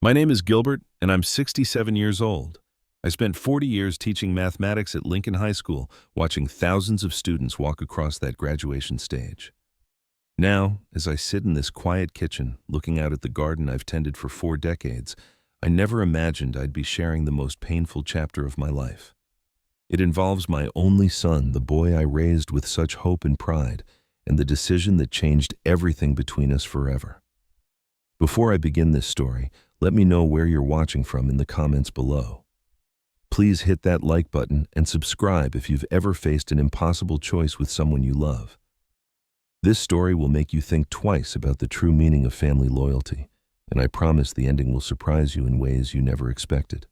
My name is Gilbert, and I'm 67 years old. I spent 40 years teaching mathematics at Lincoln High School, watching thousands of students walk across that graduation stage. Now, as I sit in this quiet kitchen, looking out at the garden I've tended for 4 decades, I never imagined I'd be sharing the most painful chapter of my life. It involves my only son, the boy I raised with such hope and pride, and the decision that changed everything between us forever. Before I begin this story, let me know where you're watching from in the comments below. Please hit that like button and subscribe if you've ever faced an impossible choice with someone you love. This story will make you think twice about the true meaning of family loyalty, and I promise the ending will surprise you in ways you never expected.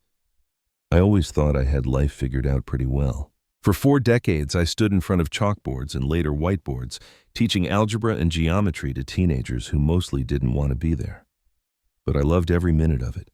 I always thought I had life figured out pretty well. For 4 decades, I stood in front of chalkboards and later whiteboards, teaching algebra and geometry to teenagers who mostly didn't want to be there. But I loved every minute of it.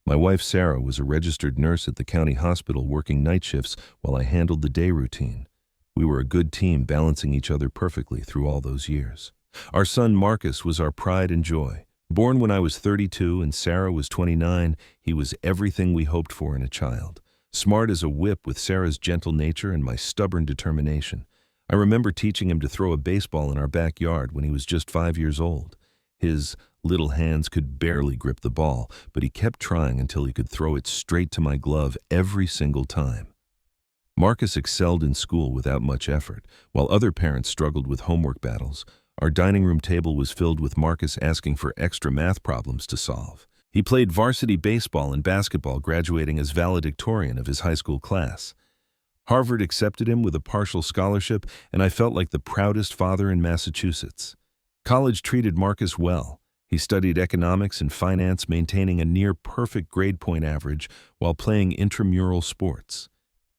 My wife Sarah was a registered nurse at the county hospital working night shifts while I handled the day routine. We were a good team, balancing each other perfectly through all those years. Our son Marcus was our pride and joy. Born when I was 32 and Sarah was 29, he was everything we hoped for in a child. Smart as a whip with Sarah's gentle nature and my stubborn determination. I remember teaching him to throw a baseball in our backyard when he was just 5 years old. His little hands could barely grip the ball, but he kept trying until he could throw it straight to my glove every single time. Marcus excelled in school without much effort, while other parents struggled with homework battles. Our dining room table was filled with Marcus asking for extra math problems to solve. He played varsity baseball and basketball, graduating as valedictorian of his high school class. Harvard accepted him with a partial scholarship, and I felt like the proudest father in Massachusetts. College treated Marcus well. He studied economics and finance, maintaining a near-perfect grade point average while playing intramural sports.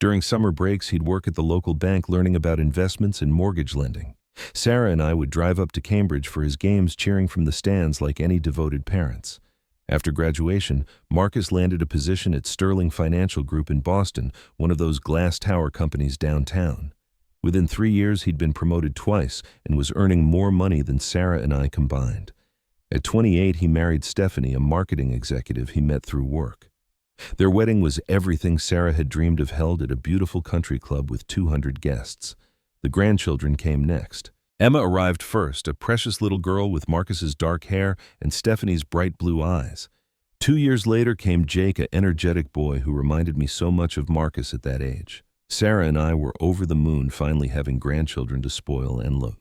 During summer breaks, he'd work at the local bank learning about investments and mortgage lending. Sarah and I would drive up to Cambridge for his games, cheering from the stands like any devoted parents. After graduation, Marcus landed a position at Sterling Financial Group in Boston, one of those glass tower companies downtown. Within 3 years, he'd been promoted twice and was earning more money than Sarah and I combined. At 28, he married Stephanie, a marketing executive he met through work. Their wedding was everything Sarah had dreamed of, held at a beautiful country club with 200 guests. The grandchildren came next. Emma arrived first, a precious little girl with Marcus's dark hair and Stephanie's bright blue eyes. 2 years later came Jake, an energetic boy who reminded me so much of Marcus at that age. Sarah and I were over the moon, finally having grandchildren to spoil and love.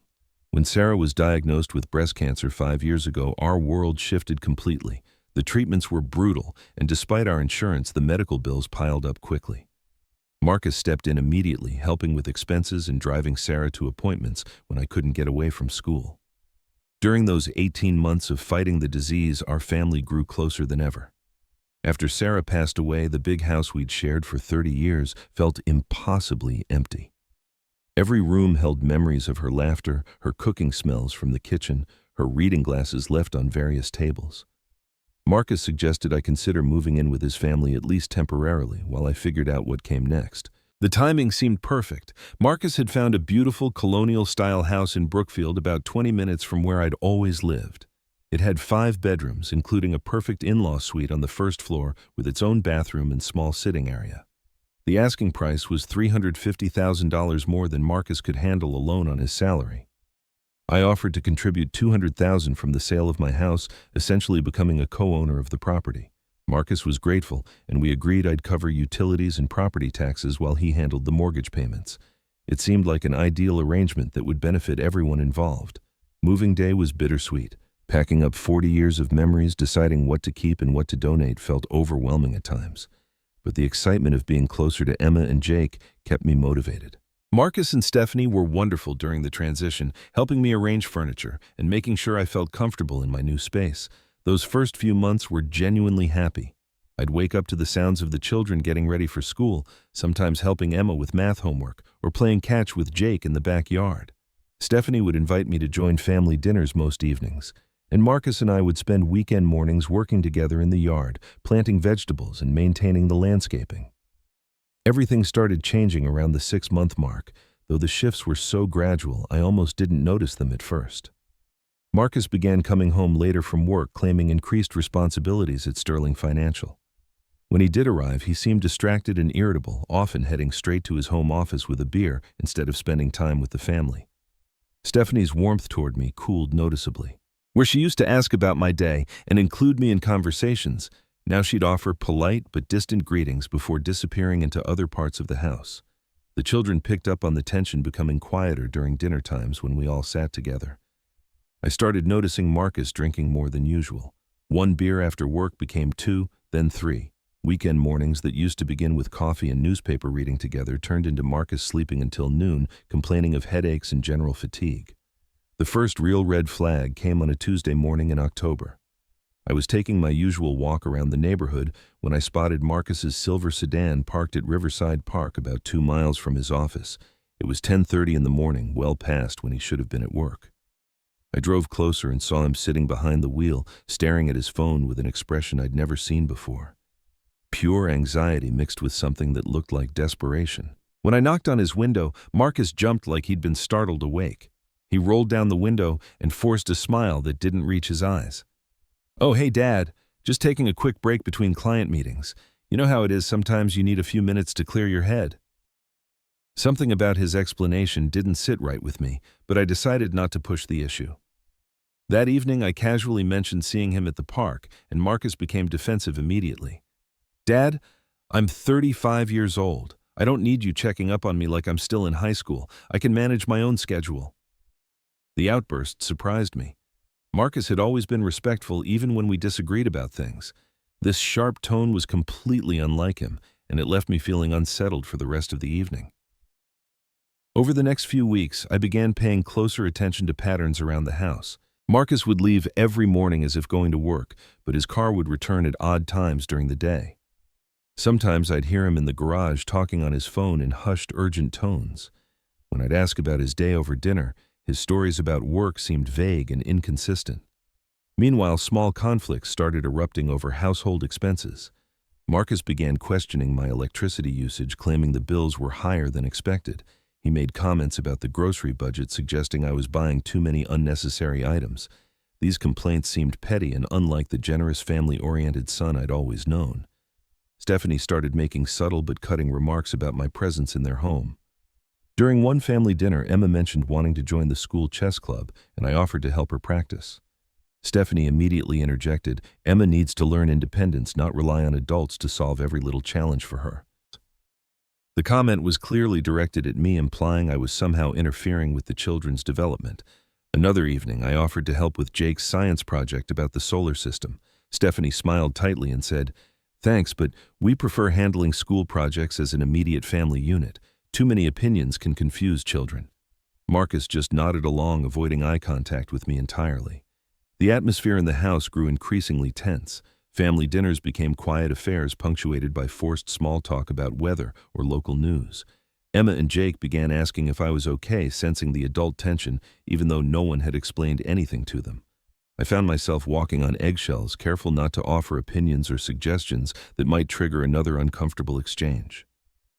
When Sarah was diagnosed with breast cancer 5 years ago, our world shifted completely. The treatments were brutal, and despite our insurance, the medical bills piled up quickly. Marcus stepped in immediately, helping with expenses and driving Sarah to appointments when I couldn't get away from school. During those 18 months of fighting the disease, our family grew closer than ever. After Sarah passed away, the big house we'd shared for 30 years felt impossibly empty. Every room held memories of her laughter, her cooking smells from the kitchen, her reading glasses left on various tables. Marcus suggested I consider moving in with his family, at least temporarily, while I figured out what came next. The timing seemed perfect. Marcus had found a beautiful colonial-style house in Brookfield, about 20 minutes from where I'd always lived. It had 5 bedrooms, including a perfect in-law suite on the first floor with its own bathroom and small sitting area. The asking price was $350,000 more than Marcus could handle alone on his salary. I offered to contribute $200,000 from the sale of my house, essentially becoming a co-owner of the property. Marcus was grateful, and we agreed I'd cover utilities and property taxes while he handled the mortgage payments. It seemed like an ideal arrangement that would benefit everyone involved. Moving day was bittersweet. Packing up 40 years of memories, deciding what to keep and what to donate felt overwhelming at times. But the excitement of being closer to Emma and Jake kept me motivated. Marcus and Stephanie were wonderful during the transition, helping me arrange furniture and making sure I felt comfortable in my new space. Those first few months were genuinely happy. I'd wake up to the sounds of the children getting ready for school, sometimes helping Emma with math homework or playing catch with Jake in the backyard. Stephanie would invite me to join family dinners most evenings, and Marcus and I would spend weekend mornings working together in the yard, planting vegetables and maintaining the landscaping. Everything started changing around the 6-month mark, though the shifts were so gradual I almost didn't notice them at first. Marcus began coming home later from work, claiming increased responsibilities at Sterling Financial. When he did arrive, he seemed distracted and irritable, often heading straight to his home office with a beer instead of spending time with the family. Stephanie's warmth toward me cooled noticeably. Where she used to ask about my day and include me in conversations, now she'd offer polite but distant greetings before disappearing into other parts of the house. The children picked up on the tension becoming quieter during dinner times when we all sat together. I started noticing Marcus drinking more than usual. One beer after work became 2, then 3. Weekend mornings that used to begin with coffee and newspaper reading together turned into Marcus sleeping until noon, complaining of headaches and general fatigue. The first real red flag came on a Tuesday morning in October. I was taking my usual walk around the neighborhood when I spotted Marcus's silver sedan parked at Riverside Park about 2 miles from his office. It was 10:30 in the morning, well past when he should have been at work. I drove closer and saw him sitting behind the wheel, staring at his phone with an expression I'd never seen before. Pure anxiety mixed with something that looked like desperation. When I knocked on his window, Marcus jumped like he'd been startled awake. He rolled down the window and forced a smile that didn't reach his eyes. "Oh, hey, Dad. Just taking a quick break between client meetings. You know how it is, sometimes you need a few minutes to clear your head." Something about his explanation didn't sit right with me, but I decided not to push the issue. That evening, I casually mentioned seeing him at the park, and Marcus became defensive immediately. "Dad, I'm 35 years old. I don't need you checking up on me like I'm still in high school. I can manage my own schedule." The outburst surprised me. Marcus had always been respectful even when we disagreed about things. This sharp tone was completely unlike him, and it left me feeling unsettled for the rest of the evening. Over the next few weeks, I began paying closer attention to patterns around the house. Marcus would leave every morning as if going to work, but his car would return at odd times during the day. Sometimes I'd hear him in the garage talking on his phone in hushed, urgent tones. When I'd ask about his day over dinner, his stories about work seemed vague and inconsistent. Meanwhile, small conflicts started erupting over household expenses. Marcus began questioning my electricity usage, claiming the bills were higher than expected. He made comments about the grocery budget, suggesting I was buying too many unnecessary items. These complaints seemed petty and unlike the generous, family-oriented son I'd always known. Stephanie started making subtle but cutting remarks about my presence in their home. During one family dinner, Emma mentioned wanting to join the school chess club, and I offered to help her practice. Stephanie immediately interjected, "Emma needs to learn independence, not rely on adults to solve every little challenge for her." The comment was clearly directed at me, implying I was somehow interfering with the children's development. Another evening, I offered to help with Jake's science project about the solar system. Stephanie smiled tightly and said, "Thanks, but we prefer handling school projects as an immediate family unit. Too many opinions can confuse children." Marcus just nodded along, avoiding eye contact with me entirely. The atmosphere in the house grew increasingly tense. Family dinners became quiet affairs punctuated by forced small talk about weather or local news. Emma and Jake began asking if I was okay, sensing the adult tension, even though no one had explained anything to them. I found myself walking on eggshells, careful not to offer opinions or suggestions that might trigger another uncomfortable exchange.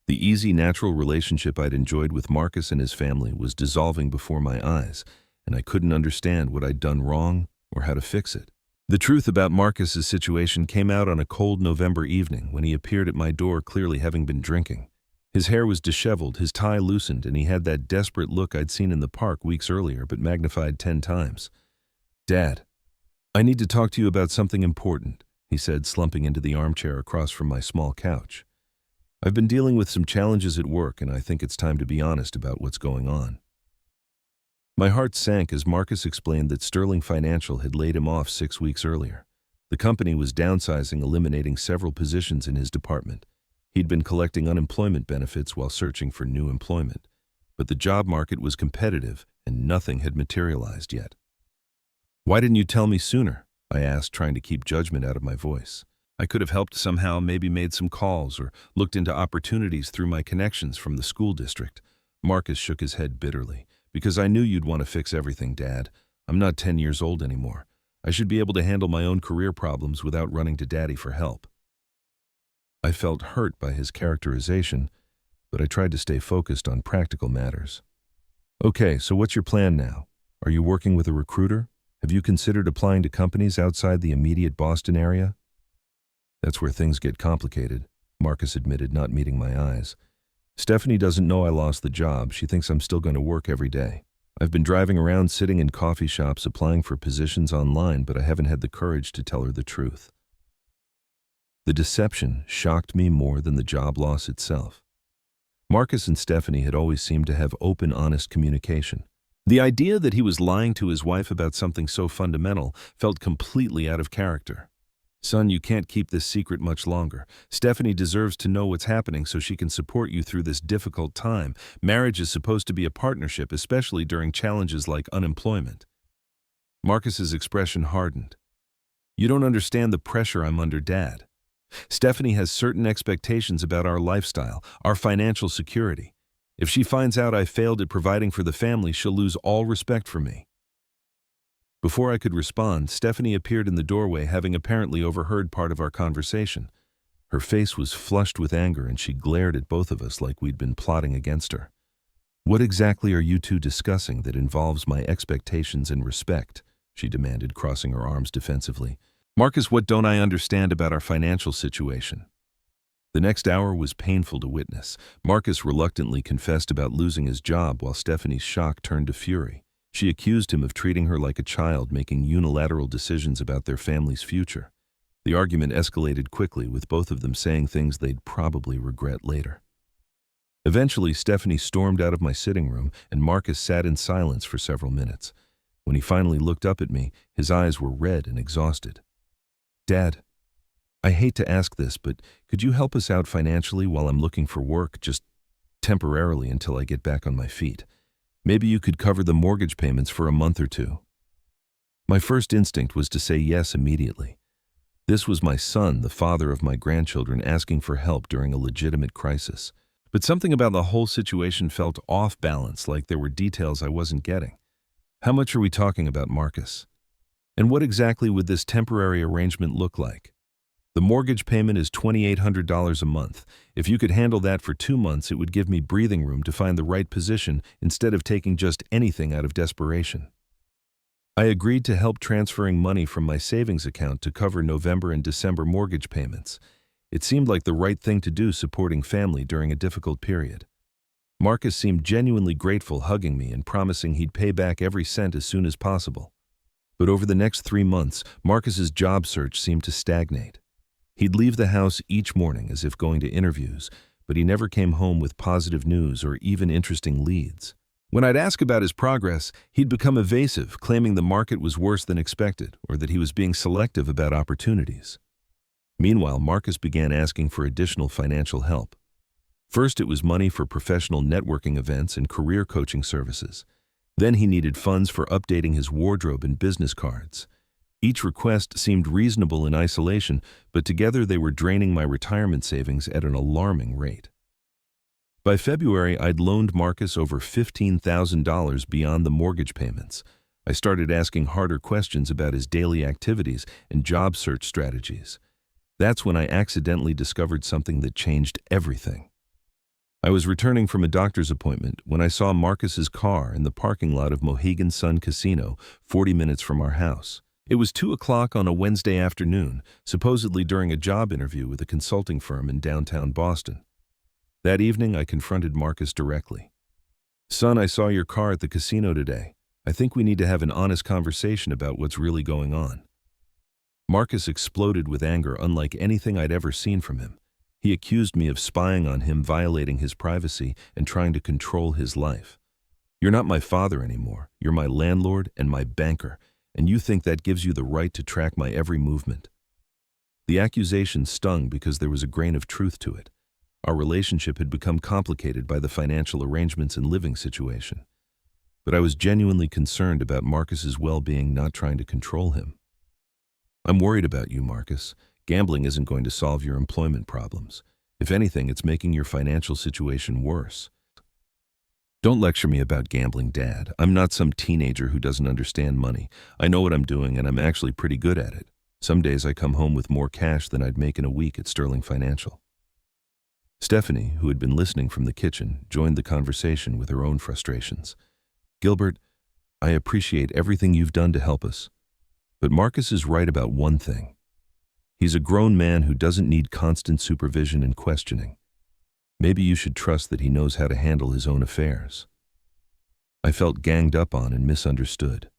The easy, natural relationship I'd enjoyed with Marcus and his family was dissolving before my eyes, and I couldn't understand what I'd done wrong or how to fix it. The truth about Marcus's situation came out on a cold November evening when he appeared at my door, clearly having been drinking. His hair was disheveled, his tie loosened, and he had that desperate look I'd seen in the park weeks earlier, but magnified 10 times. "Dad, I need to talk to you about something important," he said, slumping into the armchair across from my small couch. "I've been dealing with some challenges at work, and I think it's time to be honest about what's going on." My heart sank as Marcus explained that Sterling Financial had laid him off 6 weeks earlier. The company was downsizing, eliminating several positions in his department. He'd been collecting unemployment benefits while searching for new employment. But the job market was competitive, and nothing had materialized yet. "Why didn't you tell me sooner?" I asked, trying to keep judgment out of my voice. I could have helped somehow, maybe made some calls or looked into opportunities through my connections from the school district. Marcus shook his head bitterly. "Because I knew you'd want to fix everything, Dad. I'm not 10 years old anymore. I should be able to handle my own career problems without running to Daddy for help." I felt hurt by his characterization, but I tried to stay focused on practical matters. "Okay, so what's your plan now? Are you working with a recruiter? Have you considered applying to companies outside the immediate Boston area? That's where things get complicated, Marcus admitted, not meeting my eyes. Stephanie doesn't know I lost the job. She thinks I'm still going to work every day. I've been driving around sitting in coffee shops applying for positions online, but I haven't had the courage to tell her the truth. The deception shocked me more than the job loss itself. Marcus and Stephanie had always seemed to have open, honest communication. The idea that he was lying to his wife about something so fundamental felt completely out of character. Son, you can't keep this secret much longer. Stephanie deserves to know what's happening so she can support you through this difficult time. Marriage is supposed to be a partnership, especially during challenges like unemployment. Marcus's expression hardened. You don't understand the pressure I'm under, Dad. Stephanie has certain expectations about our lifestyle, our financial security. If she finds out I failed at providing for the family, she'll lose all respect for me. Before I could respond, Stephanie appeared in the doorway, having apparently overheard part of our conversation. Her face was flushed with anger, and she glared at both of us like we'd been plotting against her. What exactly are you two discussing that involves my expectations and respect? She demanded, crossing her arms defensively. Marcus, what don't I understand about our financial situation? The next hour was painful to witness. Marcus reluctantly confessed about losing his job, while Stephanie's shock turned to fury. She accused him of treating her like a child, making unilateral decisions about their family's future. The argument escalated quickly, with both of them saying things they'd probably regret later. Eventually, Stephanie stormed out of my sitting room, and Marcus sat in silence for several minutes. When he finally looked up at me, his eyes were red and exhausted. Dad, I hate to ask this, but could you help us out financially while I'm looking for work, just temporarily until I get back on my feet? Maybe you could cover the mortgage payments for a month or two. My first instinct was to say yes immediately. This was my son, the father of my grandchildren, asking for help during a legitimate crisis. But something about the whole situation felt off balance, like there were details I wasn't getting. How much are we talking about, Marcus? And what exactly would this temporary arrangement look like? The mortgage payment is $2,800 a month. If you could handle that for 2 months, it would give me breathing room to find the right position instead of taking just anything out of desperation. I agreed to help transferring money from my savings account to cover November and December mortgage payments. It seemed like the right thing to do, supporting family during a difficult period. Marcus seemed genuinely grateful, hugging me and promising he'd pay back every cent as soon as possible. But over the next 3 months, Marcus's job search seemed to stagnate. He'd leave the house each morning as if going to interviews, but he never came home with positive news or even interesting leads. When I'd ask about his progress, he'd become evasive, claiming the market was worse than expected or that he was being selective about opportunities. Meanwhile, Marcus began asking for additional financial help. First, it was money for professional networking events and career coaching services. Then he needed funds for updating his wardrobe and business cards. Each request seemed reasonable in isolation, but together they were draining my retirement savings at an alarming rate. By February, I'd loaned Marcus over $15,000 beyond the mortgage payments. I started asking harder questions about his daily activities and job search strategies. That's when I accidentally discovered something that changed everything. I was returning from a doctor's appointment when I saw Marcus's car in the parking lot of Mohegan Sun Casino, 40 minutes from our house. It was 2 o'clock on a Wednesday afternoon, supposedly during a job interview with a consulting firm in downtown Boston. That evening, I confronted Marcus directly. Son, I saw your car at the casino today. I think we need to have an honest conversation about what's really going on. Marcus exploded with anger unlike anything I'd ever seen from him. He accused me of spying on him, violating his privacy, and trying to control his life. You're not my father anymore. You're my landlord and my banker, and you think that gives you the right to track my every movement. The accusation stung because there was a grain of truth to it. Our relationship had become complicated by the financial arrangements and living situation. But I was genuinely concerned about Marcus's well-being, not trying to control him. I'm worried about you, Marcus. Gambling isn't going to solve your employment problems. If anything, it's making your financial situation worse. Don't lecture me about gambling, Dad. I'm not some teenager who doesn't understand money. I know what I'm doing, and I'm actually pretty good at it. Some days I come home with more cash than I'd make in a week at Sterling Financial. Stephanie, who had been listening from the kitchen, joined the conversation with her own frustrations. Gilbert, I appreciate everything you've done to help us. But Marcus is right about one thing. He's a grown man who doesn't need constant supervision and questioning. Maybe you should trust that he knows how to handle his own affairs. I felt ganged up on and misunderstood.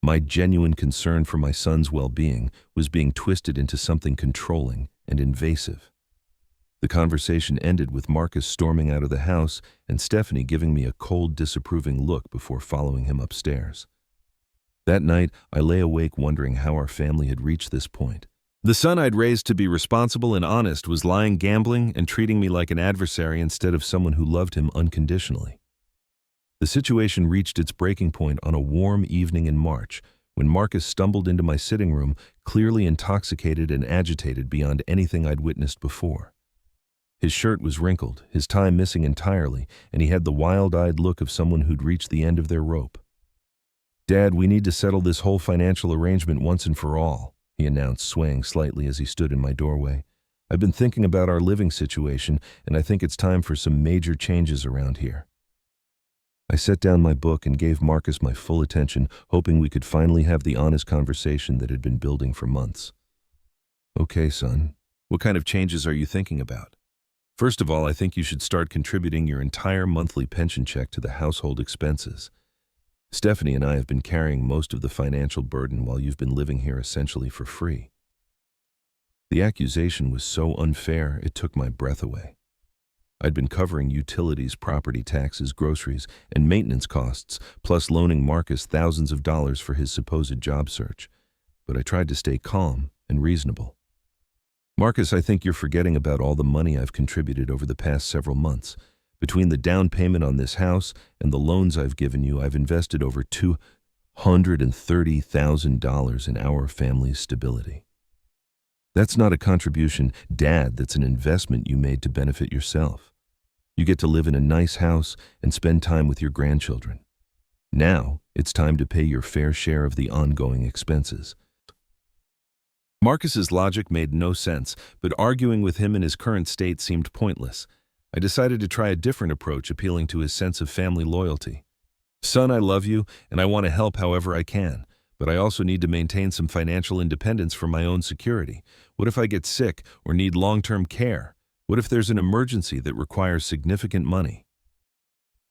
My genuine concern for my son's well-being was being twisted into something controlling and invasive. The conversation ended with Marcus storming out of the house and Stephanie giving me a cold, disapproving look before following him upstairs. That night, I lay awake wondering how our family had reached this point. The son I'd raised to be responsible and honest was lying, gambling, and treating me like an adversary instead of someone who loved him unconditionally. The situation reached its breaking point on a warm evening in March, when Marcus stumbled into my sitting room, clearly intoxicated and agitated beyond anything I'd witnessed before. His shirt was wrinkled, his tie missing entirely, and he had the wild-eyed look of someone who'd reached the end of their rope. "Dad, we need to settle this whole financial arrangement once and for all," he announced, swaying slightly as he stood in my doorway. "I've been thinking about our living situation, and I think it's time for some major changes around here." I set down my book and gave Marcus my full attention, hoping we could finally have the honest conversation that had been building for months. "Okay, son, what kind of changes are you thinking about?" "First of all, I think you should start contributing your entire monthly pension check to the household expenses. Stephanie and I have been carrying most of the financial burden while you've been living here essentially for free." The accusation was so unfair, it took my breath away. I'd been covering utilities, property taxes, groceries, and maintenance costs, plus loaning Marcus thousands of dollars for his supposed job search. But I tried to stay calm and reasonable. "Marcus, I think you're forgetting about all the money I've contributed over the past several months. Between the down payment on this house and the loans I've given you, I've invested over $230,000 in our family's stability. That's not a contribution, Dad, that's an investment you made to benefit yourself. You get to live in a nice house and spend time with your grandchildren. Now, it's time to pay your fair share of the ongoing expenses." Marcus's logic made no sense, but arguing with him in his current state seemed pointless. I decided to try a different approach, appealing to his sense of family loyalty. "Son, I love you, and I want to help however I can, but I also need to maintain some financial independence for my own security. What if I get sick or need long-term care? What if there's an emergency that requires significant money?"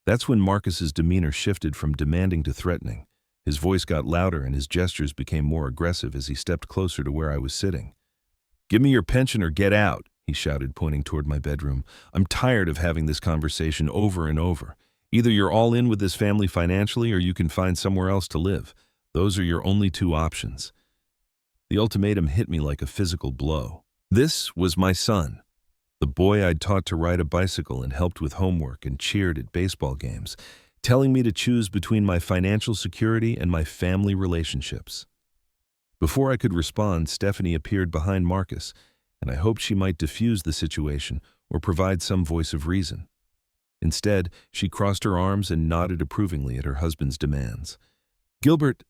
That's when Marcus's demeanor shifted from demanding to threatening. His voice got louder and his gestures became more aggressive as he stepped closer to where I was sitting. "Give me your pension or get out," he shouted, pointing toward my bedroom. "I'm tired of having this conversation over and over. Either you're all in with this family financially or you can find somewhere else to live. Those are your only two options." The ultimatum hit me like a physical blow. This was my son, the boy I'd taught to ride a bicycle and helped with homework and cheered at baseball games, telling me to choose between my financial security and my family relationships. Before I could respond, Stephanie appeared behind Marcus, and I hoped she might diffuse the situation or provide some voice of reason. Instead, she crossed her arms and nodded approvingly at her husband's demands. "Gilbert,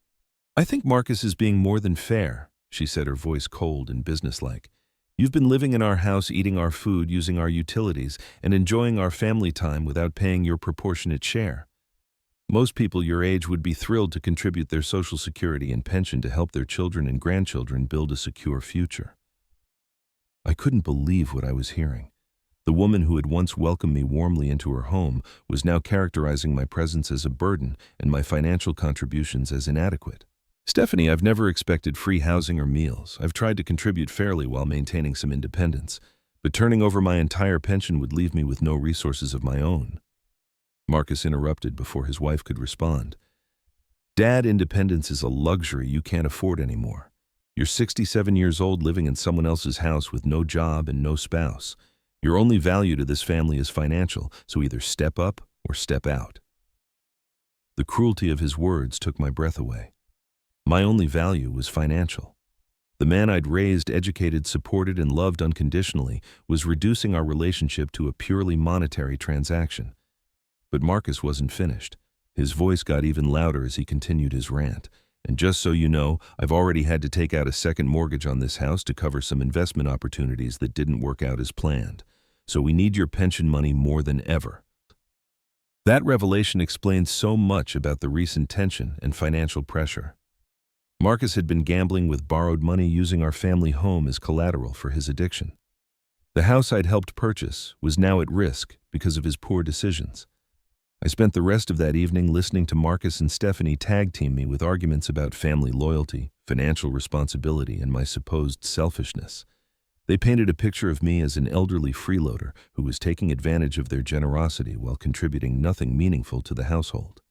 I think Marcus is being more than fair," she said, her voice cold and businesslike. "You've been living in our house, eating our food, using our utilities, and enjoying our family time without paying your proportionate share. Most people your age would be thrilled to contribute their Social Security and pension to help their children and grandchildren build a secure future." I couldn't believe what I was hearing. The woman who had once welcomed me warmly into her home was now characterizing my presence as a burden and my financial contributions as inadequate. "Stephanie, I've never expected free housing or meals. I've tried to contribute fairly while maintaining some independence, but turning over my entire pension would leave me with no resources of my own." Marcus interrupted before his wife could respond. "Dad, independence is a luxury you can't afford anymore. You're 67 years old living in someone else's house with no job and no spouse. Your only value to this family is financial, so either step up or step out." The cruelty of his words took my breath away. My only value was financial. The man I'd raised, educated, supported, and loved unconditionally was reducing our relationship to a purely monetary transaction. But Marcus wasn't finished. His voice got even louder as he continued his rant. "And just so you know, I've already had to take out a second mortgage on this house to cover some investment opportunities that didn't work out as planned. So we need your pension money more than ever." That revelation explains so much about the recent tension and financial pressure. Marcus had been gambling with borrowed money using our family home as collateral for his addiction. The house I'd helped purchase was now at risk because of his poor decisions. I spent the rest of that evening listening to Marcus and Stephanie tag team me with arguments about family loyalty, financial responsibility, and my supposed selfishness. They painted a picture of me as an elderly freeloader who was taking advantage of their generosity while contributing nothing meaningful to the household.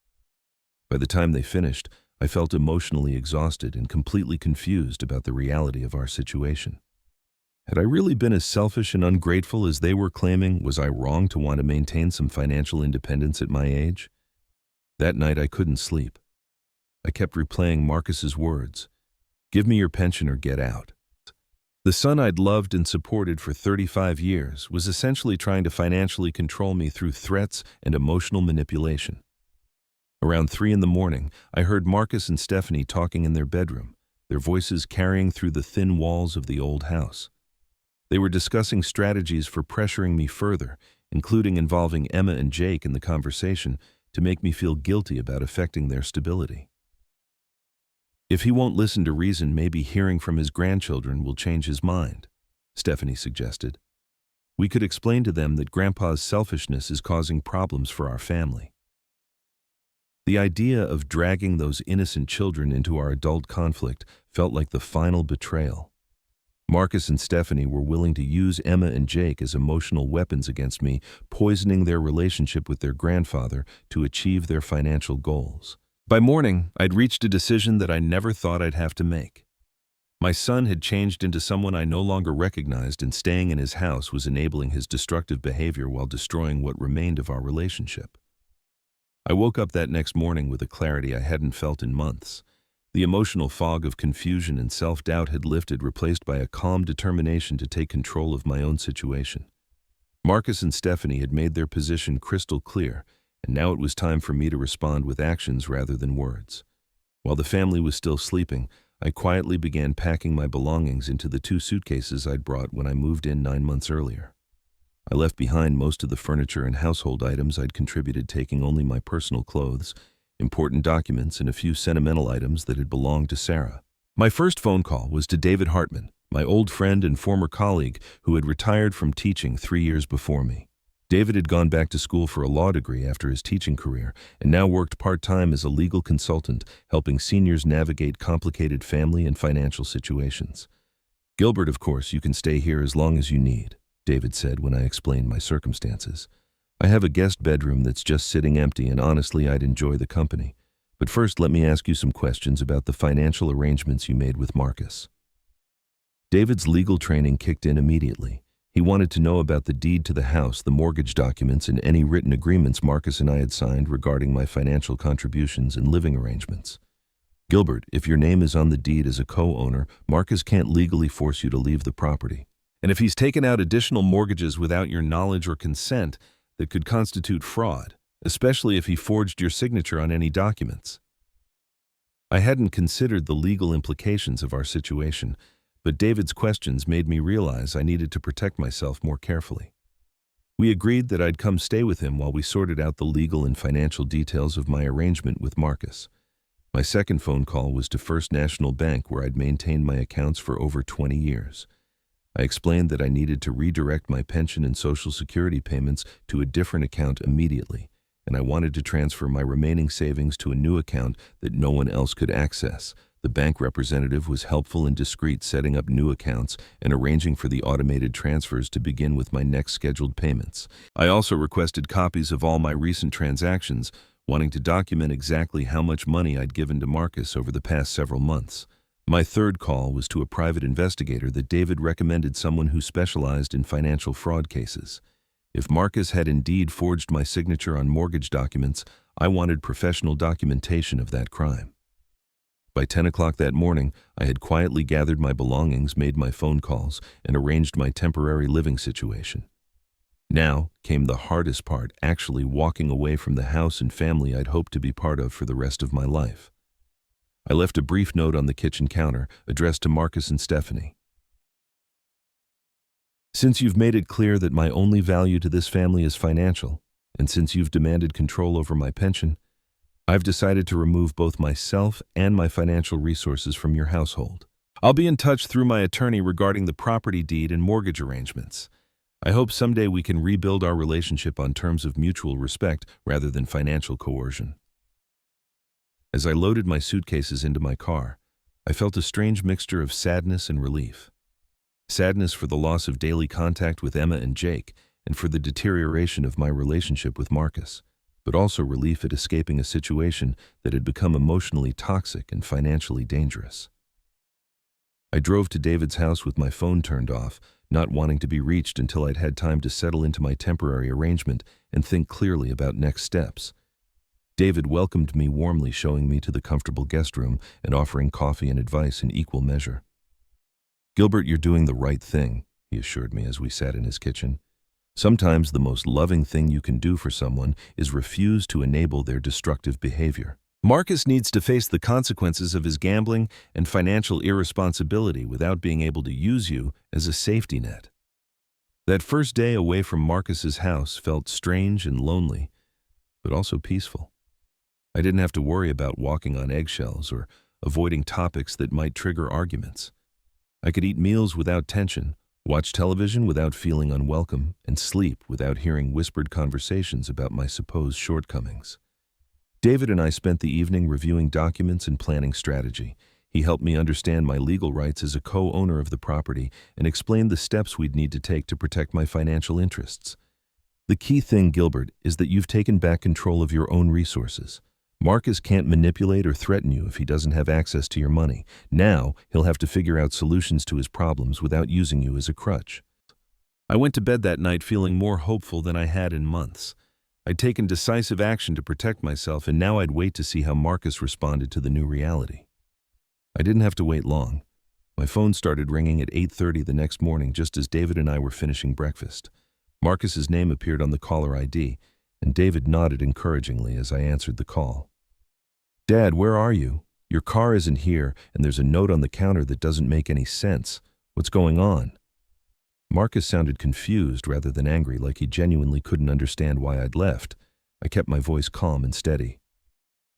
By the time they finished, I felt emotionally exhausted and completely confused about the reality of our situation. Had I really been as selfish and ungrateful as they were claiming? Was I wrong to want to maintain some financial independence at my age? That night I couldn't sleep. I kept replaying Marcus's words, "Give me your pension or get out." The son I'd loved and supported for 35 years was essentially trying to financially control me through threats and emotional manipulation. Around 3 in the morning, I heard Marcus and Stephanie talking in their bedroom, their voices carrying through the thin walls of the old house. They were discussing strategies for pressuring me further, including involving Emma and Jake in the conversation to make me feel guilty about affecting their stability. "If he won't listen to reason, maybe hearing from his grandchildren will change his mind," Stephanie suggested. "We could explain to them that Grandpa's selfishness is causing problems for our family." The idea of dragging those innocent children into our adult conflict felt like the final betrayal. Marcus and Stephanie were willing to use Emma and Jake as emotional weapons against me, poisoning their relationship with their grandfather to achieve their financial goals. By morning, I'd reached a decision that I never thought I'd have to make. My son had changed into someone I no longer recognized, and staying in his house was enabling his destructive behavior while destroying what remained of our relationship. I woke up that next morning with a clarity I hadn't felt in months. The emotional fog of confusion and self-doubt had lifted, replaced by a calm determination to take control of my own situation. Marcus and Stephanie had made their position crystal clear, and now it was time for me to respond with actions rather than words. While the family was still sleeping, I quietly began packing my belongings into the 2 suitcases I'd brought when I moved in 9 months earlier. I left behind most of the furniture and household items I'd contributed, taking only my personal clothes, important documents, and a few sentimental items that had belonged to Sarah. My first phone call was to David Hartman, my old friend and former colleague who had retired from teaching 3 years before me. David had gone back to school for a law degree after his teaching career and now worked part-time as a legal consultant, helping seniors navigate complicated family and financial situations. "Gilbert, of course, you can stay here as long as you need," David said when I explained my circumstances. "I have a guest bedroom that's just sitting empty, and honestly, I'd enjoy the company. But first, let me ask you some questions about the financial arrangements you made with Marcus." David's legal training kicked in immediately. He wanted to know about the deed to the house, the mortgage documents, and any written agreements Marcus and I had signed regarding my financial contributions and living arrangements. "Gilbert, if your name is on the deed as a co-owner, Marcus can't legally force you to leave the property. And if he's taken out additional mortgages without your knowledge or consent, that could constitute fraud, especially if he forged your signature on any documents." I hadn't considered the legal implications of our situation, but David's questions made me realize I needed to protect myself more carefully. We agreed that I'd come stay with him while we sorted out the legal and financial details of my arrangement with Marcus. My second phone call was to First National Bank, where I'd maintained my accounts for over 20 years. I explained that I needed to redirect my pension and Social Security payments to a different account immediately, and I wanted to transfer my remaining savings to a new account that no one else could access. The bank representative was helpful and discreet, setting up new accounts and arranging for the automated transfers to begin with my next scheduled payments. I also requested copies of all my recent transactions, wanting to document exactly how much money I'd given to Marcus over the past several months. My third call was to a private investigator that David recommended, someone who specialized in financial fraud cases. If Marcus had indeed forged my signature on mortgage documents, I wanted professional documentation of that crime. By 10 o'clock that morning, I had quietly gathered my belongings, made my phone calls, and arranged my temporary living situation. Now came the hardest part, actually walking away from the house and family I'd hoped to be part of for the rest of my life. I left a brief note on the kitchen counter, addressed to Marcus and Stephanie. "Since you've made it clear that my only value to this family is financial, and since you've demanded control over my pension, I've decided to remove both myself and my financial resources from your household. I'll be in touch through my attorney regarding the property deed and mortgage arrangements. I hope someday we can rebuild our relationship on terms of mutual respect rather than financial coercion. As I loaded my suitcases into my car, I felt a strange mixture of sadness and relief. Sadness for the loss of daily contact with Emma and Jake, and for the deterioration of my relationship with Marcus, but also relief at escaping a situation that had become emotionally toxic and financially dangerous. I drove to David's house with my phone turned off, not wanting to be reached until I'd had time to settle into my temporary arrangement and think clearly about next steps. David welcomed me warmly, showing me to the comfortable guest room and offering coffee and advice in equal measure. "Gilbert, you're doing the right thing," he assured me as we sat in his kitchen. "Sometimes the most loving thing you can do for someone is refuse to enable their destructive behavior. Marcus needs to face the consequences of his gambling and financial irresponsibility without being able to use you as a safety net." That first day away from Marcus's house felt strange and lonely, but also peaceful. I didn't have to worry about walking on eggshells or avoiding topics that might trigger arguments. I could eat meals without tension, watch television without feeling unwelcome, and sleep without hearing whispered conversations about my supposed shortcomings. David and I spent the evening reviewing documents and planning strategy. He helped me understand my legal rights as a co-owner of the property and explained the steps we'd need to take to protect my financial interests. "The key thing, Gilbert, is that you've taken back control of your own resources. Marcus can't manipulate or threaten you if he doesn't have access to your money. Now, he'll have to figure out solutions to his problems without using you as a crutch." I went to bed that night feeling more hopeful than I had in months. I'd taken decisive action to protect myself, and now I'd wait to see how Marcus responded to the new reality. I didn't have to wait long. My phone started ringing at 8:30 the next morning, just as David and I were finishing breakfast. Marcus's name appeared on the caller ID, and David nodded encouragingly as I answered the call. "Dad, where are you? Your car isn't here, and there's a note on the counter that doesn't make any sense. What's going on?" Marcus sounded confused rather than angry, like he genuinely couldn't understand why I'd left. I kept my voice calm and steady.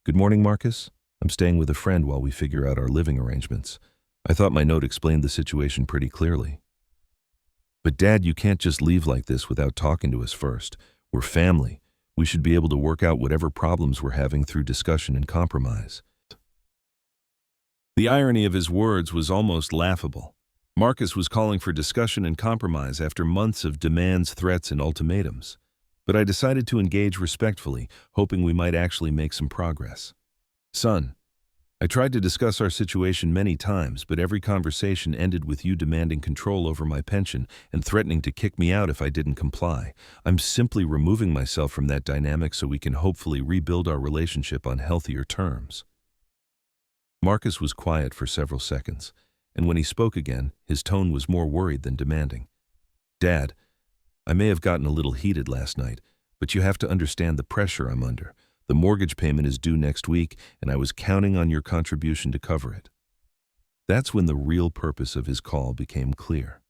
"Good morning, Marcus. I'm staying with a friend while we figure out our living arrangements." I thought my note explained the situation pretty clearly. "But Dad, you can't just leave like this without talking to us first. We're family. We should be able to work out whatever problems we're having through discussion and compromise." The irony of his words was almost laughable. Marcus was calling for discussion and compromise after months of demands, threats, and ultimatums. But I decided to engage respectfully, hoping we might actually make some progress. "Son, I tried to discuss our situation many times, but every conversation ended with you demanding control over my pension and threatening to kick me out if I didn't comply. I'm simply removing myself from that dynamic so we can hopefully rebuild our relationship on healthier terms." Marcus was quiet for several seconds, and when he spoke again, his tone was more worried than demanding. "Dad, I may have gotten a little heated last night, but you have to understand the pressure I'm under. The mortgage payment is due next week, and I was counting on your contribution to cover it." That's when the real purpose of his call became clear.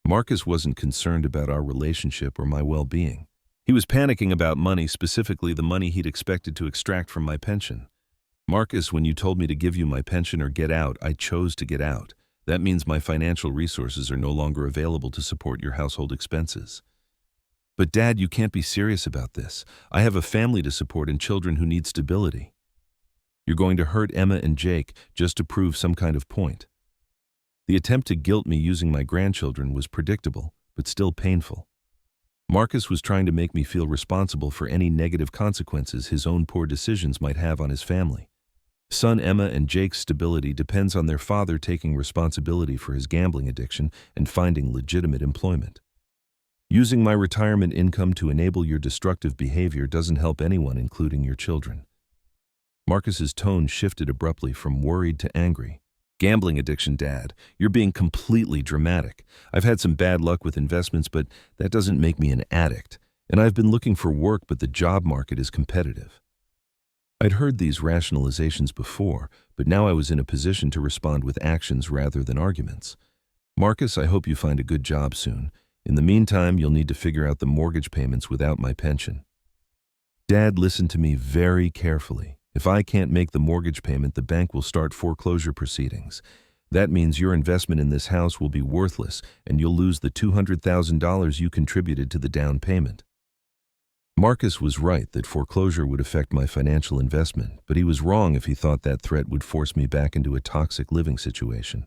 Marcus wasn't concerned about our relationship or my well-being. He was panicking about money, specifically the money he'd expected to extract from my pension. "Marcus, when you told me to give you my pension or get out, I chose to get out. That means my financial resources are no longer available to support your household expenses." "But Dad, you can't be serious about this. I have a family to support and children who need stability." "You're going to hurt Emma and Jake just to prove some kind of point." The attempt to guilt me using my grandchildren was predictable, but still painful. Marcus was trying to make me feel responsible for any negative consequences his own poor decisions might have on his family. Son Emma and Jake's stability depends on their father taking responsibility for his gambling addiction and finding legitimate employment. Using my retirement income to enable your destructive behavior doesn't help anyone, including your children. Marcus's tone shifted abruptly from worried to angry. "Gambling addiction, Dad. You're being completely dramatic. I've had some bad luck with investments, but that doesn't make me an addict. And I've been looking for work, but the job market is competitive." I'd heard these rationalizations before, but now I was in a position to respond with actions rather than arguments. "Marcus, I hope you find a good job soon. In the meantime, you'll need to figure out the mortgage payments without my pension." Dad listened to me very carefully. If I can't make the mortgage payment, the bank will start foreclosure proceedings. That means your investment in this house will be worthless and you'll lose the $200,000 you contributed to the down payment. Marcus was right that foreclosure would affect my financial investment, but he was wrong if he thought that threat would force me back into a toxic living situation.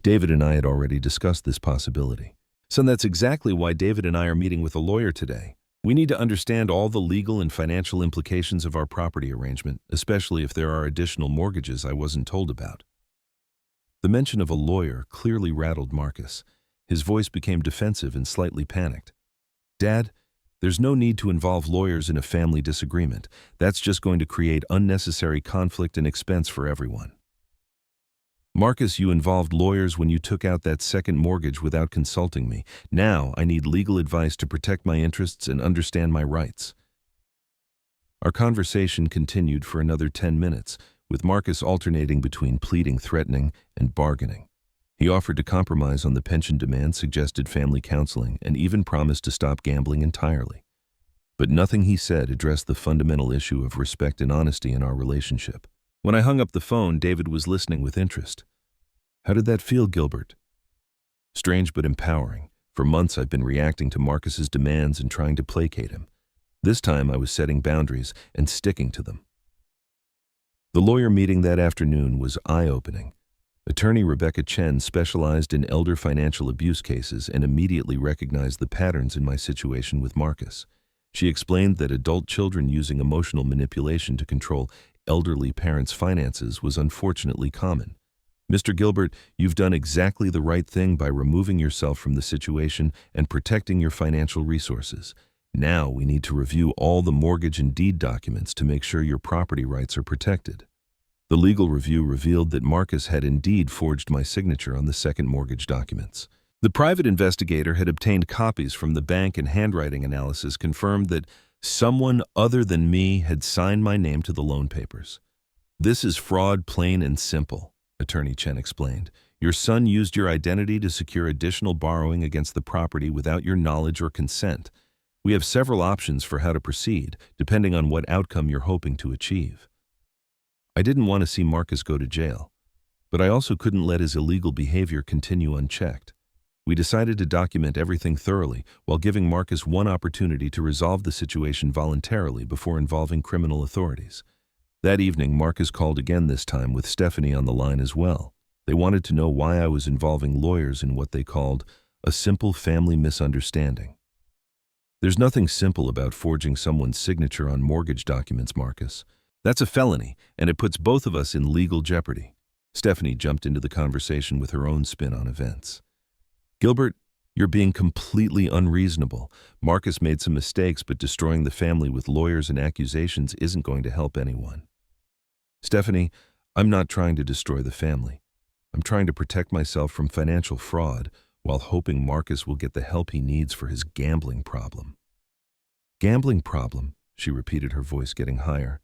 David and I had already discussed this possibility. So that's exactly why David and I are meeting with a lawyer today. We need to understand all the legal and financial implications of our property arrangement, especially if there are additional mortgages I wasn't told about. The mention of a lawyer clearly rattled Marcus. His voice became defensive and slightly panicked. "Dad, there's no need to involve lawyers in a family disagreement. That's just going to create unnecessary conflict and expense for everyone." "Marcus, you involved lawyers when you took out that second mortgage without consulting me. Now I need legal advice to protect my interests and understand my rights." Our conversation continued for another 10 minutes, with Marcus alternating between pleading, threatening, and bargaining. He offered to compromise on the pension demand, suggested family counseling, and even promised to stop gambling entirely. But nothing he said addressed the fundamental issue of respect and honesty in our relationship. When I hung up the phone, David was listening with interest. "How did that feel, Gilbert?" "Strange but empowering. For months I've been reacting to Marcus's demands and trying to placate him. This time I was setting boundaries and sticking to them." The lawyer meeting that afternoon was eye-opening. Attorney Rebecca Chen specialized in elder financial abuse cases and immediately recognized the patterns in my situation with Marcus. She explained that adult children using emotional manipulation to control elderly parents' finances was unfortunately common. "Mr. Gilbert, you've done exactly the right thing by removing yourself from the situation and protecting your financial resources. Now we need to review all the mortgage and deed documents to make sure your property rights are protected." The legal review revealed that Marcus had indeed forged my signature on the second mortgage documents. The private investigator had obtained copies from the bank, and handwriting analysis confirmed that someone other than me had signed my name to the loan papers. "This is fraud, plain and simple," Attorney Chen explained. "Your son used your identity to secure additional borrowing against the property without your knowledge or consent. We have several options for how to proceed, depending on what outcome you're hoping to achieve." I didn't want to see Marcus go to jail, but I also couldn't let his illegal behavior continue unchecked. We decided to document everything thoroughly while giving Marcus one opportunity to resolve the situation voluntarily before involving criminal authorities. That evening, Marcus called again, this time with Stephanie on the line as well. They wanted to know why I was involving lawyers in what they called a simple family misunderstanding. "There's nothing simple about forging someone's signature on mortgage documents, Marcus. That's a felony, and it puts both of us in legal jeopardy." Stephanie jumped into the conversation with her own spin on events. "Gilbert, you're being completely unreasonable. Marcus made some mistakes, but destroying the family with lawyers and accusations isn't going to help anyone." "Stephanie, I'm not trying to destroy the family. I'm trying to protect myself from financial fraud while hoping Marcus will get the help he needs for his gambling problem." "Gambling problem?" she repeated, her voice getting higher.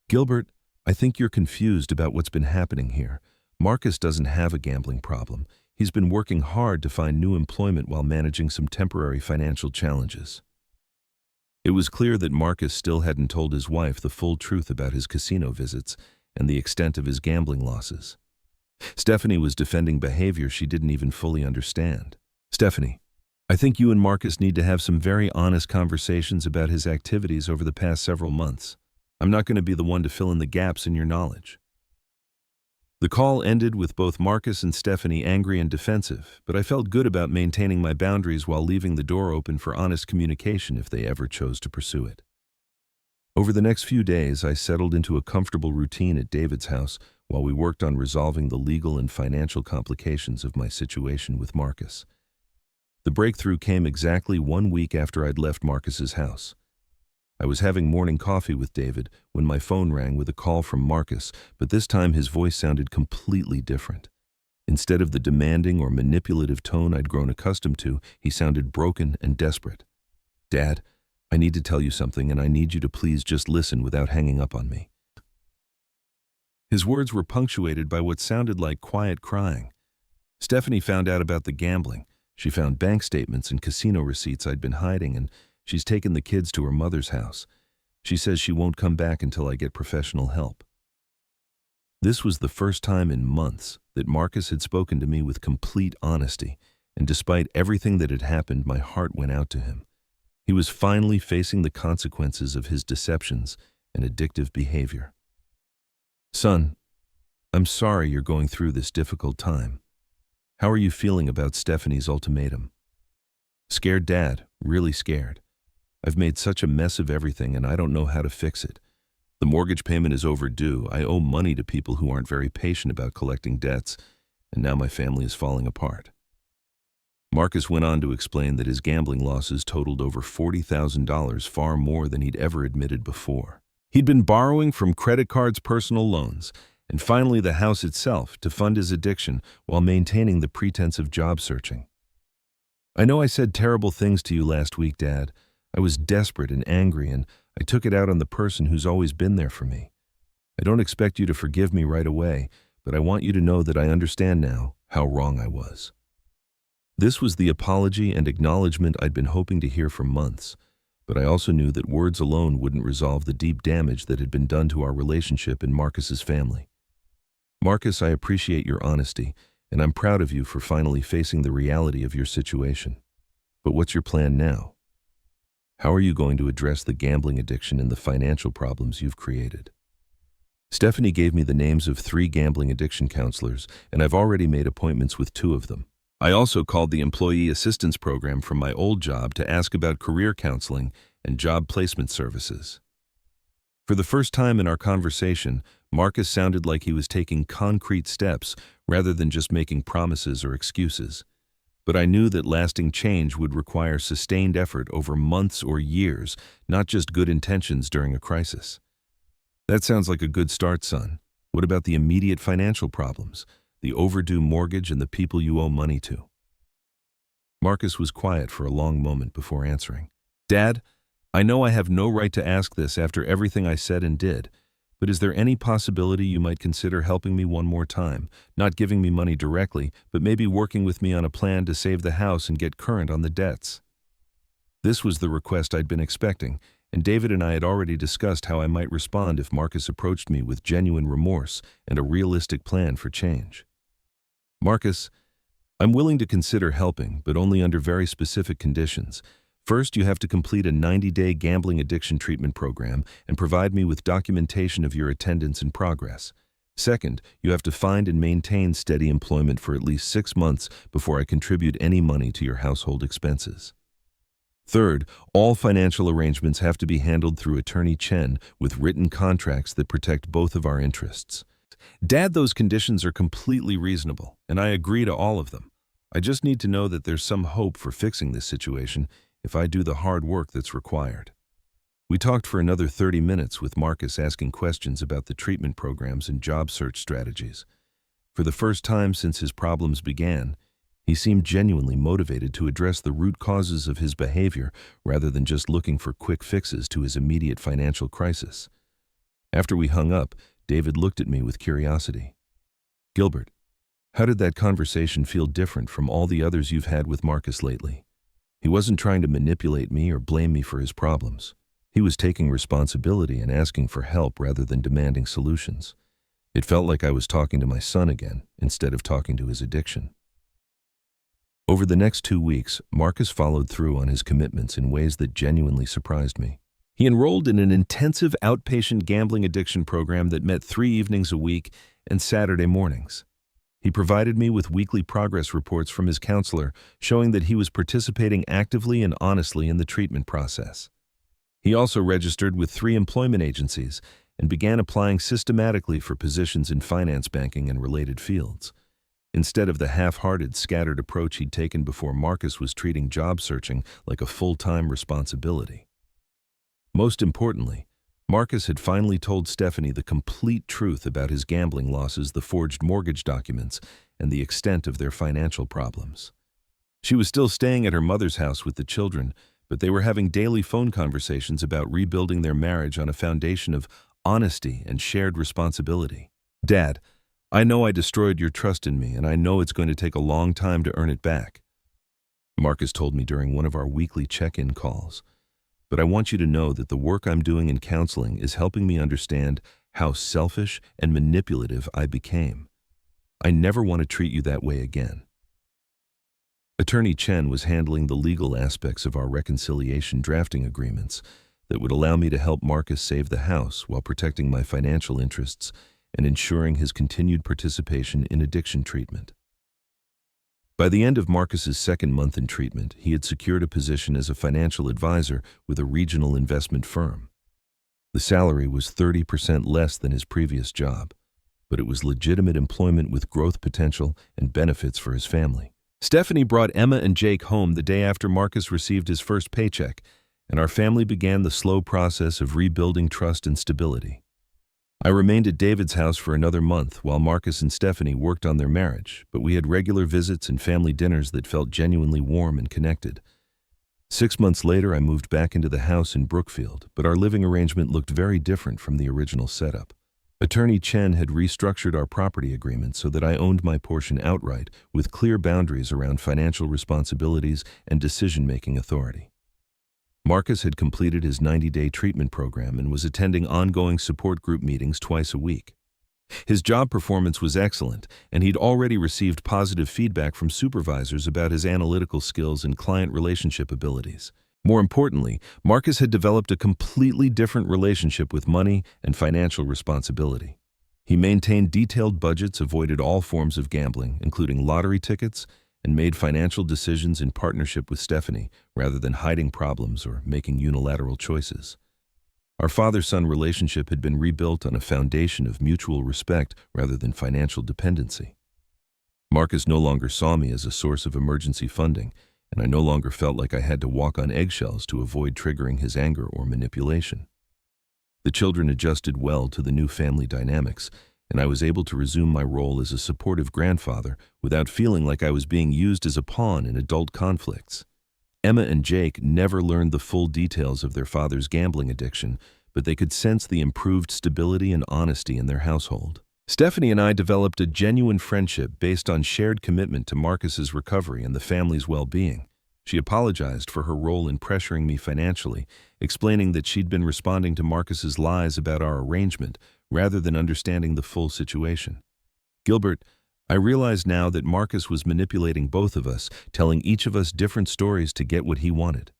"Gilbert, I think you're confused about what's been happening here. Marcus doesn't have a gambling problem. He's been working hard to find new employment while managing some temporary financial challenges." It was clear that Marcus still hadn't told his wife the full truth about his casino visits and the extent of his gambling losses. Stephanie was defending behavior she didn't even fully understand. "Stephanie, I think you and Marcus need to have some very honest conversations about his activities over the past several months. I'm not going to be the one to fill in the gaps in your knowledge." The call ended with both Marcus and Stephanie angry and defensive, but I felt good about maintaining my boundaries while leaving the door open for honest communication if they ever chose to pursue it. Over the next few days, I settled into a comfortable routine at David's house while we worked on resolving the legal and financial complications of my situation with Marcus. The breakthrough came exactly 1 week after I'd left Marcus's house. I was having morning coffee with David when my phone rang with a call from Marcus, but this time his voice sounded completely different. Instead of the demanding or manipulative tone I'd grown accustomed to, he sounded broken and desperate. "Dad, I need to tell you something, and I need you to please just listen without hanging up on me." His words were punctuated by what sounded like quiet crying. Stephanie found out about the gambling. She found bank statements and casino receipts I'd been hiding, and she's taken the kids to her mother's house. She says she won't come back until I get professional help. This was the first time in months that Marcus had spoken to me with complete honesty, and despite everything that had happened, my heart went out to him. He was finally facing the consequences of his deceptions and addictive behavior. Son, I'm sorry you're going through this difficult time. How are you feeling about Stephanie's ultimatum? Scared, Dad, really scared. I've made such a mess of everything and I don't know how to fix it. The mortgage payment is overdue. I owe money to people who aren't very patient about collecting debts, and now my family is falling apart. Marcus went on to explain that his gambling losses totaled over $40,000, far more than he'd ever admitted before. He'd been borrowing from credit cards, personal loans, and finally the house itself to fund his addiction while maintaining the pretense of job searching. I know I said terrible things to you last week, Dad. I was desperate and angry, and I took it out on the person who's always been there for me. I don't expect you to forgive me right away, but I want you to know that I understand now how wrong I was. This was the apology and acknowledgement I'd been hoping to hear for months, but I also knew that words alone wouldn't resolve the deep damage that had been done to our relationship and Marcus's family. Marcus, I appreciate your honesty, and I'm proud of you for finally facing the reality of your situation. But what's your plan now? How are you going to address the gambling addiction and the financial problems you've created? Stephanie gave me the names of 3 gambling addiction counselors, and I've already made appointments with 2 of them. I also called the Employee Assistance Program from my old job to ask about career counseling and job placement services. For the first time in our conversation, Marcus sounded like he was taking concrete steps rather than just making promises or excuses. But I knew that lasting change would require sustained effort over months or years, not just good intentions during a crisis. That sounds like a good start, son. What about the immediate financial problems, the overdue mortgage and the people you owe money to? Marcus was quiet for a long moment before answering. Dad, I know I have no right to ask this after everything I said and did, but is there any possibility you might consider helping me one more time, not giving me money directly, but maybe working with me on a plan to save the house and get current on the debts? This was the request I'd been expecting, and David and I had already discussed how I might respond if Marcus approached me with genuine remorse and a realistic plan for change. Marcus, I'm willing to consider helping, but only under very specific conditions. First, you have to complete a 90-day gambling addiction treatment program and provide me with documentation of your attendance and progress. Second, you have to find and maintain steady employment for at least 6 months before I contribute any money to your household expenses. Third, all financial arrangements have to be handled through Attorney Chen with written contracts that protect both of our interests. Dad, those conditions are completely reasonable, and I agree to all of them. I just need to know that there's some hope for fixing this situation if I do the hard work that's required. We talked for another 30 minutes with Marcus asking questions about the treatment programs and job search strategies. For the first time since his problems began, he seemed genuinely motivated to address the root causes of his behavior rather than just looking for quick fixes to his immediate financial crisis. After we hung up, David looked at me with curiosity. Gilbert, how did that conversation feel different from all the others you've had with Marcus lately? He wasn't trying to manipulate me or blame me for his problems. He was taking responsibility and asking for help rather than demanding solutions. It felt like I was talking to my son again, instead of talking to his addiction. Over the next 2 weeks, Marcus followed through on his commitments in ways that genuinely surprised me. He enrolled in an intensive outpatient gambling addiction program that met 3 evenings a week and Saturday mornings. He provided me with weekly progress reports from his counselor showing that he was participating actively and honestly in the treatment process. He also registered with 3 employment agencies and began applying systematically for positions in finance, banking, and related fields. Instead of the half-hearted, scattered approach he'd taken before, Marcus was treating job searching like a full-time responsibility. Most importantly, Marcus had finally told Stephanie the complete truth about his gambling losses, the forged mortgage documents, and the extent of their financial problems. She was still staying at her mother's house with the children, but they were having daily phone conversations about rebuilding their marriage on a foundation of honesty and shared responsibility. Dad, I know I destroyed your trust in me, and I know it's going to take a long time to earn it back, Marcus told me during one of our weekly check-in calls. but I want you to know that the work I'm doing in counseling is helping me understand how selfish and manipulative I became. I never want to treat you that way again. Attorney Chen was handling the legal aspects of our reconciliation drafting agreements that would allow me to help Marcus save the house while protecting my financial interests and ensuring his continued participation in addiction treatment. By the end of Marcus's second month in treatment, he had secured a position as a financial advisor with a regional investment firm. The salary was 30% less than his previous job, but it was legitimate employment with growth potential and benefits for his family. Stephanie brought Emma and Jake home the day after Marcus received his first paycheck, and our family began the slow process of rebuilding trust and stability. I remained at David's house for another month while Marcus and Stephanie worked on their marriage, but we had regular visits and family dinners that felt genuinely warm and connected. 6 months later, I moved back into the house in Brookfield, but our living arrangement looked very different from the original setup. Attorney Chen had restructured our property agreement so that I owned my portion outright, with clear boundaries around financial responsibilities and decision-making authority. Marcus had completed his 90-day treatment program and was attending ongoing support group meetings twice a week. His job performance was excellent, and he'd already received positive feedback from supervisors about his analytical skills and client relationship abilities. More importantly, Marcus had developed a completely different relationship with money and financial responsibility. He maintained detailed budgets, avoided all forms of gambling, including lottery tickets, and made financial decisions in partnership with Stephanie, rather than hiding problems or making unilateral choices. Our father-son relationship had been rebuilt on a foundation of mutual respect rather than financial dependency. Marcus no longer saw me as a source of emergency funding, and I no longer felt like I had to walk on eggshells to avoid triggering his anger or manipulation. The children adjusted well to the new family dynamics, and I was able to resume my role as a supportive grandfather without feeling like I was being used as a pawn in adult conflicts. Emma and Jake never learned the full details of their father's gambling addiction, but they could sense the improved stability and honesty in their household. Stephanie and I developed a genuine friendship based on shared commitment to Marcus's recovery and the family's well-being. She apologized for her role in pressuring me financially, explaining that she'd been responding to Marcus's lies about our arrangement rather than understanding the full situation. Gilbert, I realize now that Marcus was manipulating both of us, telling each of us different stories to get what he wanted.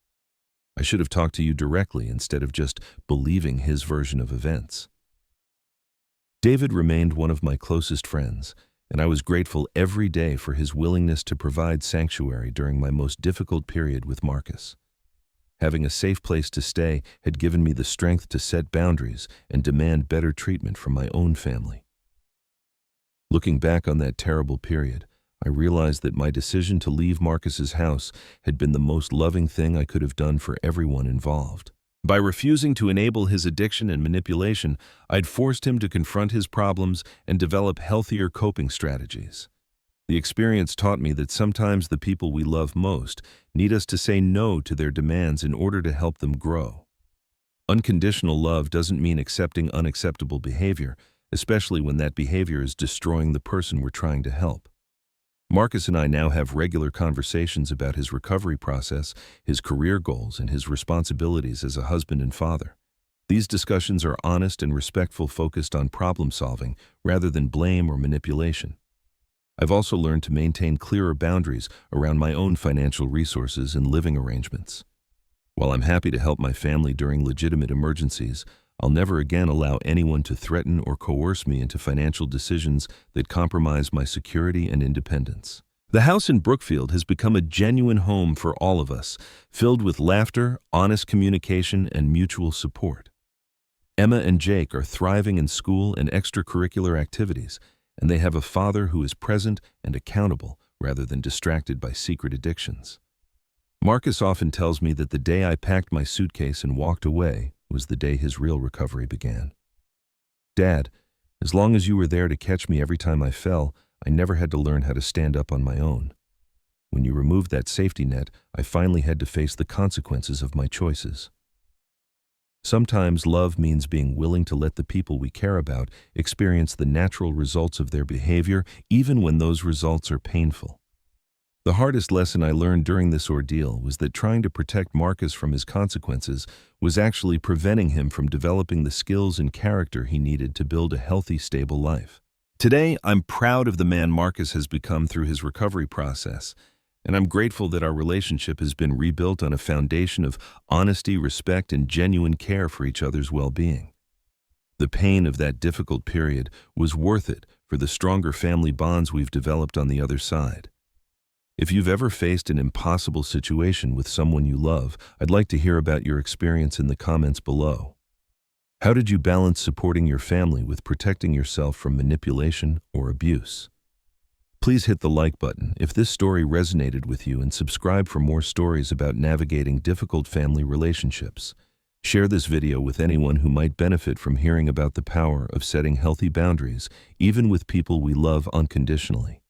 I should have talked to you directly instead of just believing his version of events. David remained one of my closest friends, and I was grateful every day for his willingness to provide sanctuary during my most difficult period with Marcus. Having a safe place to stay had given me the strength to set boundaries and demand better treatment from my own family. Looking back on that terrible period, I realized that my decision to leave Marcus's house had been the most loving thing I could have done for everyone involved. By refusing to enable his addiction and manipulation, I'd forced him to confront his problems and develop healthier coping strategies. The experience taught me that sometimes the people we love most need us to say no to their demands in order to help them grow. Unconditional love doesn't mean accepting unacceptable behavior, especially when that behavior is destroying the person we're trying to help. Marcus and I now have regular conversations about his recovery process, his career goals, and his responsibilities as a husband and father. These discussions are honest and respectful, focused on problem solving rather than blame or manipulation. I've also learned to maintain clearer boundaries around my own financial resources and living arrangements. While I'm happy to help my family during legitimate emergencies, I'll never again allow anyone to threaten or coerce me into financial decisions that compromise my security and independence. The house in Brookfield has become a genuine home for all of us, filled with laughter, honest communication, and mutual support. Emma and Jake are thriving in school and extracurricular activities, and they have a father who is present and accountable rather than distracted by secret addictions. Marcus often tells me that the day I packed my suitcase and walked away was the day his real recovery began. Dad, as long as you were there to catch me every time I fell, I never had to learn how to stand up on my own. When you removed that safety net, I finally had to face the consequences of my choices. Sometimes love means being willing to let the people we care about experience the natural results of their behavior, even when those results are painful. The hardest lesson I learned during this ordeal was that trying to protect Marcus from his consequences was actually preventing him from developing the skills and character he needed to build a healthy, stable life. Today, I'm proud of the man Marcus has become through his recovery process, and I'm grateful that our relationship has been rebuilt on a foundation of honesty, respect, and genuine care for each other's well-being. The pain of that difficult period was worth it for the stronger family bonds we've developed on the other side. If you've ever faced an impossible situation with someone you love, I'd like to hear about your experience in the comments below. How did you balance supporting your family with protecting yourself from manipulation or abuse? Please hit the like button if this story resonated with you and subscribe for more stories about navigating difficult family relationships. Share this video with anyone who might benefit from hearing about the power of setting healthy boundaries, even with people we love unconditionally.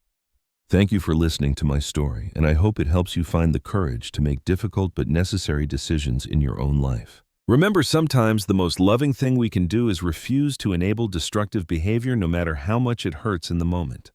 Thank you for listening to my story, and I hope it helps you find the courage to make difficult but necessary decisions in your own life. Remember, sometimes the most loving thing we can do is refuse to enable destructive behavior no matter how much it hurts in the moment.